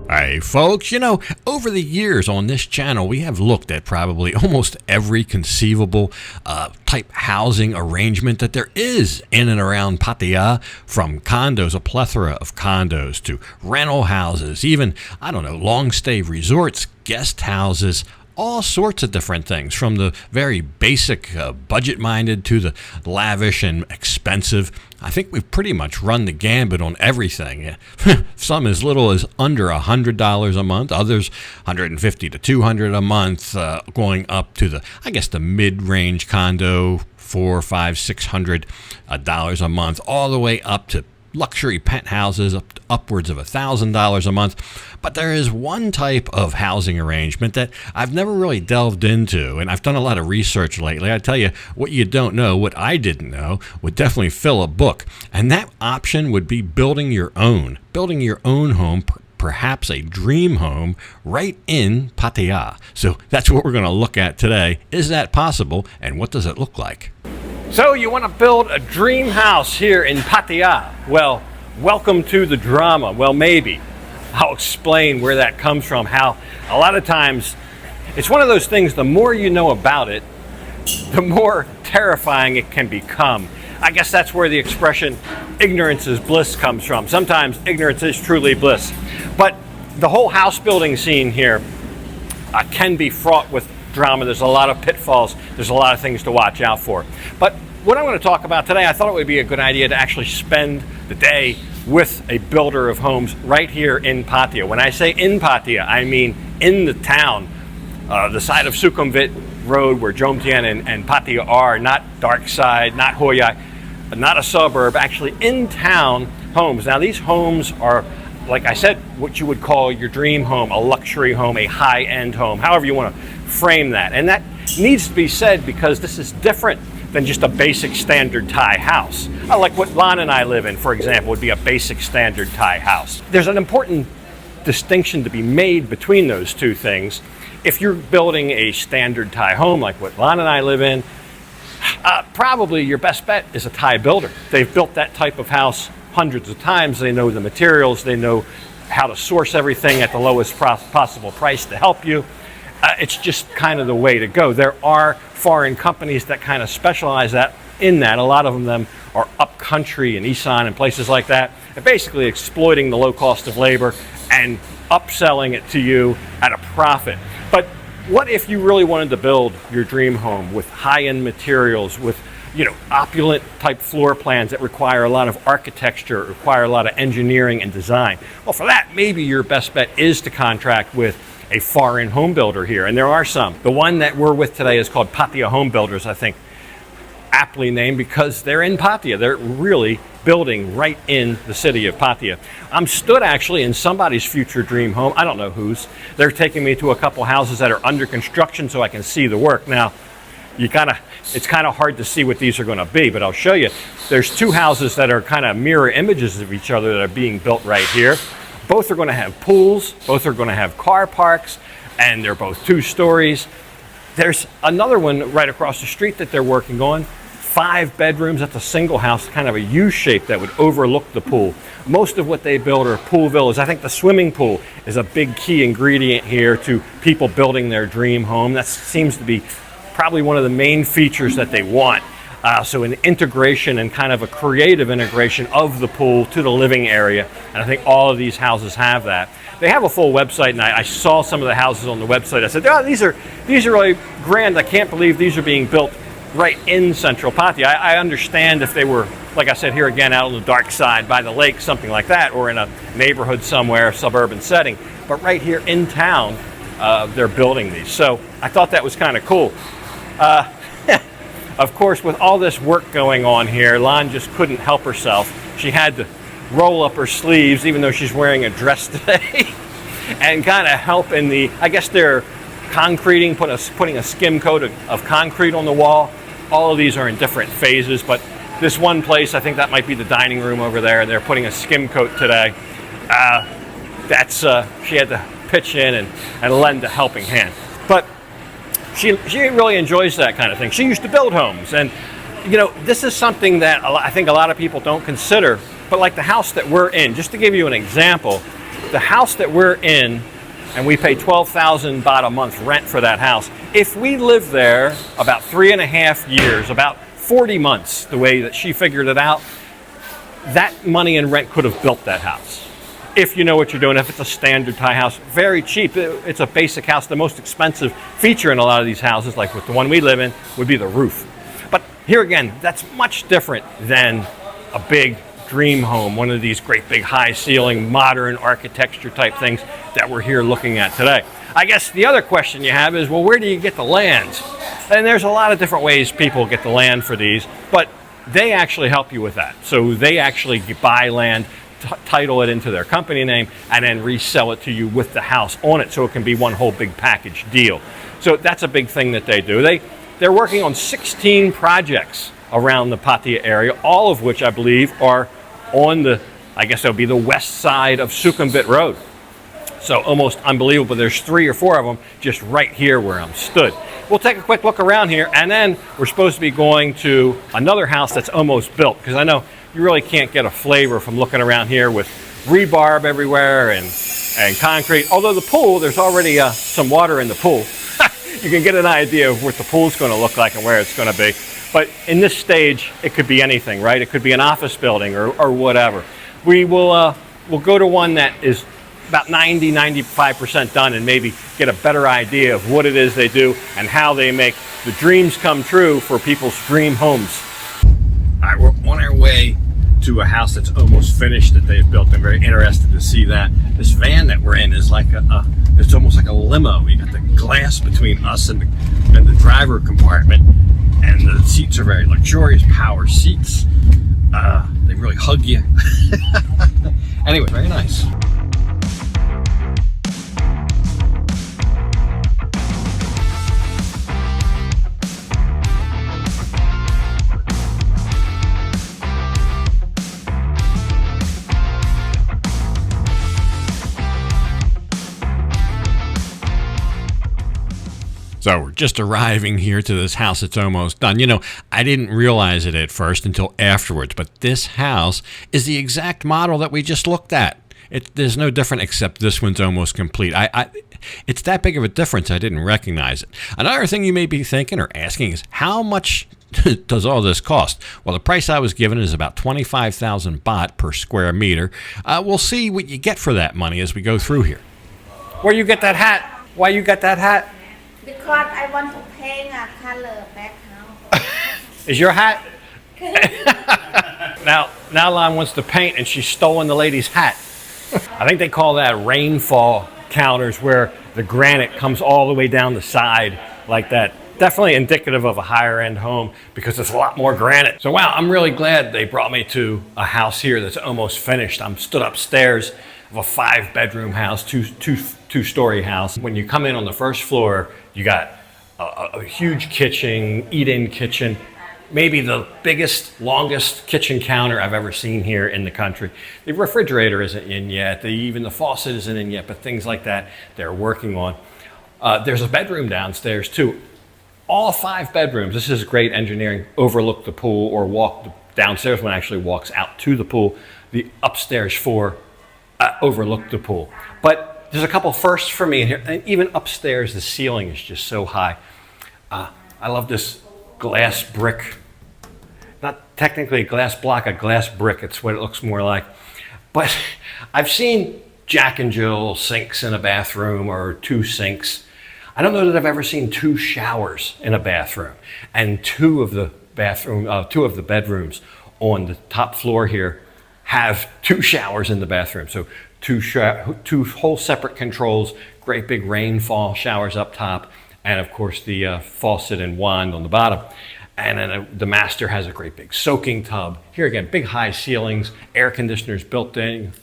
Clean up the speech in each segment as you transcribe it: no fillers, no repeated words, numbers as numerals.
Hey folks, over the years on this channel, we have looked at probably almost every conceivable type housing arrangement that there is in and around Pattaya, from condos, a plethora of condos, to rental houses, even, long stay resorts, guest houses, all sorts of different things, from the very basic budget-minded to the lavish and expensive. I think we've pretty much run the gambit on everything. Some as little as under $100 a month, others $150 to $200 a month, going up to the mid-range condo, $400, $500, $600 a month, all the way up to luxury penthouses upwards of $1,000 a month. But there is one type of housing arrangement that I've never really delved into, and I've done a lot of research lately. I tell you, what you don't know, what I didn't know, would definitely fill a book. And that option would be building your own home, perhaps a dream home, right in Pattaya. So that's what we're going to look at today. Is that possible, and what does it look like? So you want to build a dream house here in Pattaya? Well, welcome to the drama. Well, maybe. I'll explain where that comes from, how a lot of times it's one of those things, the more you know about it, the more terrifying it can become. I guess that's where the expression ignorance is bliss comes from. Sometimes ignorance is truly bliss. But the whole house building scene here can be fraught with drama. There's a lot of pitfalls. There's a lot of things to watch out for. But what I'm going to talk about today, I thought it would be a good idea to actually spend the day with a builder of homes right here in Pattaya. When I say in Pattaya, I mean in the town, the side of Sukhumvit Road where Jomtien and Pattaya are, not Dark Side, not Hoi Ai, not a suburb, actually in town homes. Now these homes are, like I said, what you would call your dream home, a luxury home, a high-end home, however you want to frame that. And that needs to be said because this is different than just a basic standard Thai house. Like what Lon and I live in, for example, would be a basic standard Thai house. There's an important distinction to be made between those two things. If you're building a standard Thai home like what Lon and I live in, probably your best bet is a Thai builder. They've built that type of house hundreds of times. They know the materials, they know how to source everything at the lowest possible price to help you. It's just kind of the way to go. There are foreign companies that kind of specialize in that. A lot of them are up country in Isan and places like that. They're basically exploiting the low cost of labor and upselling it to you at a profit. But what if you really wanted to build your dream home with high-end materials, with opulent type floor plans that require a lot of architecture, require a lot of engineering and design? Well, for that, maybe your best bet is to contract with a foreign home builder here, and there are some. The one that we're with today is called Pattaya Home Builders, I think, aptly named because they're in Pattaya. They're really building right in the city of Pattaya. I'm stood actually in somebody's future dream home. I don't know whose. They're taking me to a couple houses that are under construction so I can see the work. Now, it's kind of hard to see what these are going to be, but I'll show you. There's two houses that are kind of mirror images of each other that are being built right here. Both are going to have pools, both are going to have car parks, and they're both 2 stories. There's another one right across the street that they're working on. 5 bedrooms. That's a single house, kind of a U shape that would overlook the pool. Most of what they build are pool villas. I think the swimming pool is a big key ingredient here to people building their dream home. That seems to be probably one of the main features that they want. So an integration and kind of a creative integration of the pool to the living area. And I think all of these houses have that. They have a full website, and I saw some of the houses on the website. I said, oh, these are really grand. I can't believe these are being built right in central Pattaya. I understand if they were, like I said, here again, out on the dark side by the lake, something like that, or in a neighborhood somewhere, suburban setting. But right here in town, they're building these. So I thought that was kind of cool. Of course, with all this work going on here, Lon just couldn't help herself. She had to roll up her sleeves, even though she's wearing a dress today, and kind of help in the, I guess they're concreting, putting a skim coat of concrete on the wall. All of these are in different phases, but this one place, I think that might be the dining room over there. They're putting a skim coat today. She had to pitch in and lend a helping hand. But she really enjoys that kind of thing. She used to build homes, and this is something that I think a lot of people don't consider, But like the house that we're in, just to give you an example, the house that we're in, and we pay 12,000 baht a month rent for that house. If we lived there about 3.5 years, about 40 months, the way that she figured it out, that money in rent could have built that house. If you know what you're doing, if it's a standard Thai house, very cheap. It's a basic house. The most expensive feature in a lot of these houses, like with the one we live in, would be the roof. But here again, that's much different than a big dream home, one of these great big high ceiling, modern architecture type things that we're here looking at today. I guess the other question you have is, well, where do you get the land? And there's a lot of different ways people get the land for these, but they actually help you with that. So they actually buy land, title it into their company name, and then resell it to you with the house on it, so it can be one whole big package deal. So that's a big thing that they do. They're working on 16 projects around the Pattaya area, all of which I believe are on the, I guess that'll be the west side of Sukhumvit Road. So almost unbelievable. There's 3 or 4 of them just right here where I'm stood. We'll take a quick look around here, and then we're supposed to be going to another house that's almost built, because I know you really can't get a flavor from looking around here with rebarb everywhere and concrete. Although the pool, there's already some water in the pool. You can get an idea of what the pool's going to look like and where it's going to be. But in this stage, it could be anything, right? It could be an office building or whatever. We'll go to one that is about 95% done, and maybe get a better idea of what it is they do and how they make the dreams come true for people's dream homes. All right, we're on our way to a house that's almost finished that they've built. I'm very interested to see that. This van that we're in is like it's almost like a limo. You got the glass between us and the driver compartment, and the seats are very luxurious, power seats. They really hug you. Anyway, very nice. So we're just arriving here to this house that's almost done. You know, I didn't realize it at first until afterwards, but this house is the exact model that we just looked at. There's no different except this one's almost complete. It's that big of a difference, I didn't recognize it. Another thing you may be thinking or asking is, how much does all this cost? Well, the price I was given is about 25,000 baht per square meter. We'll see what you get for that money as we go through here. Where you get that hat? Why you got that hat? Because I want to paint a color back house. Is your hat? Now Lon wants to paint, and she's stolen the lady's hat. I think they call that rainfall counters, where the granite comes all the way down the side like that. Definitely indicative of a higher end home, because it's a lot more granite. So wow, I'm really glad they brought me to a house here that's almost finished. I'm stood upstairs of a 5-bedroom house, two-story house. When you come in on the first floor, you got a huge kitchen, eat-in kitchen, maybe the biggest, longest kitchen counter I've ever seen here in the country. The refrigerator isn't in yet, even the faucet isn't in yet, but things like that they're working on. There's a bedroom downstairs too. All 5 bedrooms, this is great engineering, overlook the pool, or walk downstairs. One actually walks out to the pool. The upstairs 4 overlook the pool. But there's a couple firsts for me in here, and even upstairs the ceiling is just so high. I love this glass brick, not technically a glass block, a glass brick. It's what it looks more like. But I've seen Jack and Jill sinks in a bathroom, or 2 sinks. I don't know that I've ever seen 2 showers in a bathroom, and 2 of the bedrooms on the top floor here have 2 showers in the bathroom. So 2 whole separate controls, great big rainfall showers up top, and of course the faucet and wand on the bottom. And then the master has a great big soaking tub. Here again, big high ceilings, air conditioners built in.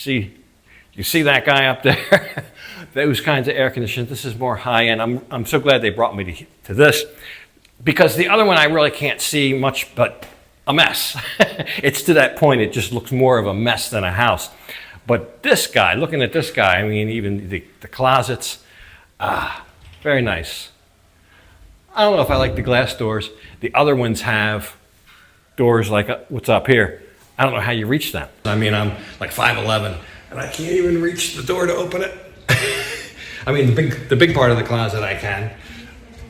You see that guy up there? Those kinds of air conditioners. This is more high end. I'm so glad they brought me to this, because the other one I really can't see much but a mess. It's to that point, it just looks more of a mess than a house. But this guy, looking at this guy, I mean, even the closets, very nice. I don't know if I like the glass doors. The other ones have doors like what's up here. I don't know how you reach that. I mean, I'm like 5'11", and I can't even reach the door to open it. I mean, the big part of the closet I can,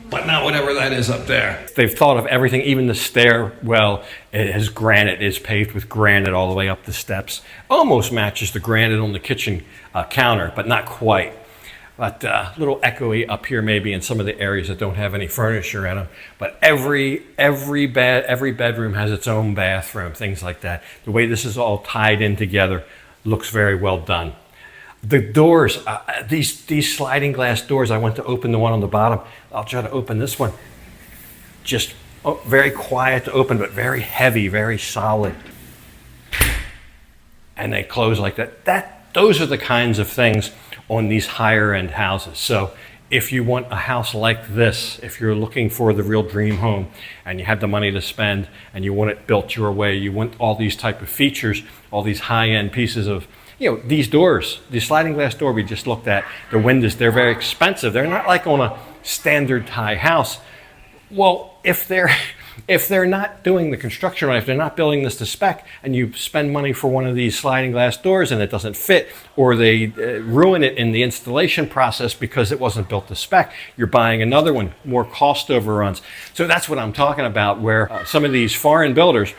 but not whatever that is up there. They've thought of everything, even the stairwell is granite, is paved with granite all the way up the steps. Almost matches the granite on the kitchen counter, but not quite. But a little echoey up here maybe in some of the areas that don't have any furniture in them. But every bedroom has its own bathroom, things like that. The way this is all tied in together looks very well done. The doors, these sliding glass doors, I went to open the one on the bottom. I'll try to open this one. Just very quiet to open, but very heavy, very solid. And they close like that. Those are the kinds of things on these higher end houses. So if you want a house like this, if you're looking for the real dream home and you have the money to spend and you want it built your way, you want all these type of features, all these high end pieces of, these doors, the sliding glass door we just looked at, the windows, they're very expensive. They're not like on a standard Thai house. Well, if they're not doing the construction right, if they're not building this to spec, and you spend money for one of these sliding glass doors and it doesn't fit, or they ruin it in the installation process because it wasn't built to spec, you're buying another one, more cost overruns. So that's what I'm talking about, where some of these foreign builders,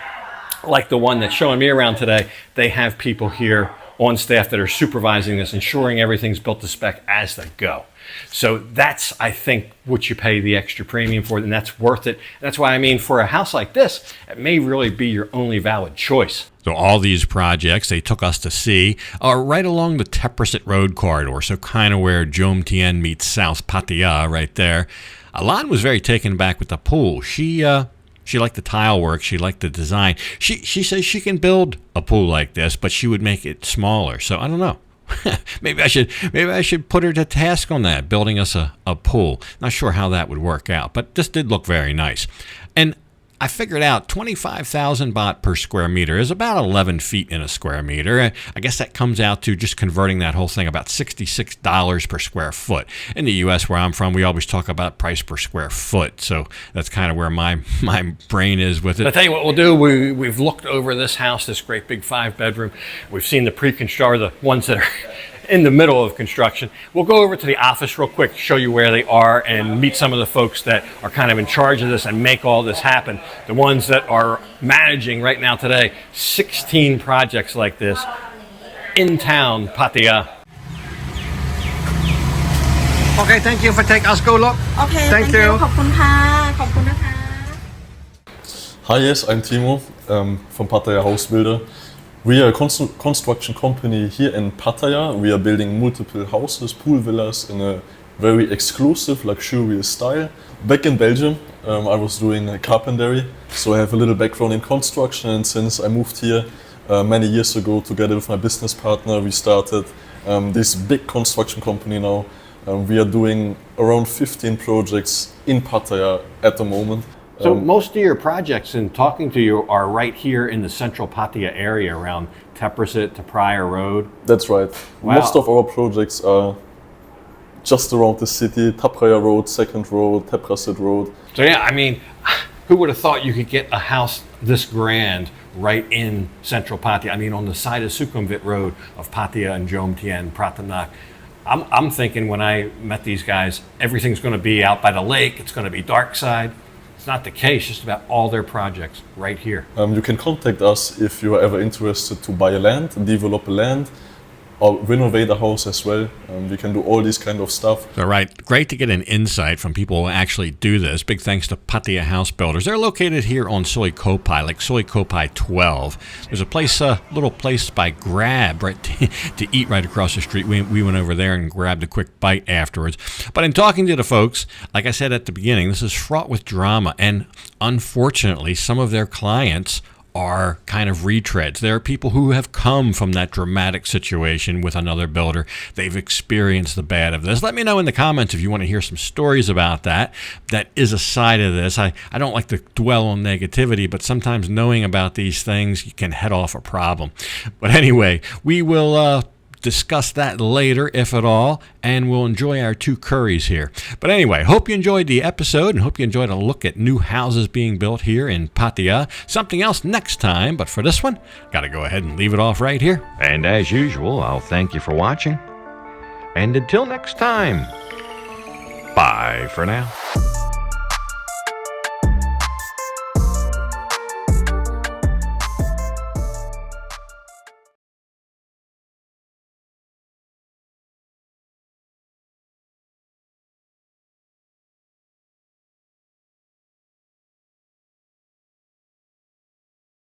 like the one that's showing me around today, they have people here on staff that are supervising this, ensuring everything's built to spec as they go. So that's, I think, what you pay the extra premium for, and that's worth it. That's why, I mean, for a house like this, it may really be your only valid choice. So all these projects they took us to see are right along the Teprasit Road corridor, so kind of where Jom Tien meets South Pattaya right there. Alan was very taken aback with the pool. She liked the tile work. She liked the design. She says she can build a pool like this, but she would make it smaller. So I don't know. maybe I should put her to task on that, building us a pool. Not sure how that would work out, but this did look very nice. And I figured out 25,000 baht per square meter is about 11 feet in a square meter. I guess that comes out to, just converting that whole thing, about $66 per square foot. In the U.S., where I'm from, we always talk about price per square foot. So that's kind of where my brain is with it. I'll tell you what we'll do. We've looked over this house, this great big 5-bedroom. We've seen the pre-construction, the ones that are in the middle of construction. We'll go over to the office real quick, show you where they are, and meet some of the folks that are kind of in charge of this and make all this happen. The ones that are managing right now today 16 projects like this in town, Pattaya. Okay, thank you for taking us. Go look. Okay, thank you. ขอบคุณค่ะขอบคุณนะคะ Hi, yes, I'm Timo from Pattaya House Builder. We are a construction company here in Pattaya. We are building multiple houses, pool villas in a very exclusive, luxurious style. Back in Belgium, I was doing carpentry, so I have a little background in construction, and since I moved here many years ago together with my business partner, we started this big construction company now. We are doing around 15 projects in Pattaya at the moment. So most of your projects, in talking to you, are right here in the central Pattaya area around Teprasit to Pryor Road. That's right. Wow. Most of our projects are just around the city, Pryor Road, 2nd Road, Teprasit Road. So yeah, I mean, who would have thought you could get a house this grand right in central Pattaya? I mean, on the side of Sukhumvit Road of Pattaya and Jom Tien, Pratanak. I'm thinking when I met these guys, everything's going to be out by the lake. It's going to be dark side. It's not the case, just about all their projects right here. You can contact us if you are ever interested to buy a land, develop a land, or renovate a house as well. We can do all this kind of stuff. So, right, great to get an insight from people who actually do this. Big thanks to Pattaya House Builders. They're located here on Soi Kopai, like Soi Kopai 12. There's a place, little place by Grab, right, to eat right across the street. We went over there and grabbed a quick bite afterwards. But in talking to the folks, like I said at the beginning, this is fraught with drama. And unfortunately, some of their clients are kind of retreads. There are people who have come from that dramatic situation with another builder. They've experienced the bad of this. Let me know in the comments if you want to hear some stories about that. That is a side of this. I don't like to dwell on negativity, but sometimes knowing about these things, you can head off a problem. But anyway, we will discuss that later, if at all, and we'll enjoy our 2 curries here. But anyway, hope you enjoyed the episode and hope you enjoyed a look at new houses being built here in Pattaya. Something else next time, but for this one, got to go ahead and leave it off right here. And as usual, I'll thank you for watching. And until next time, bye for now.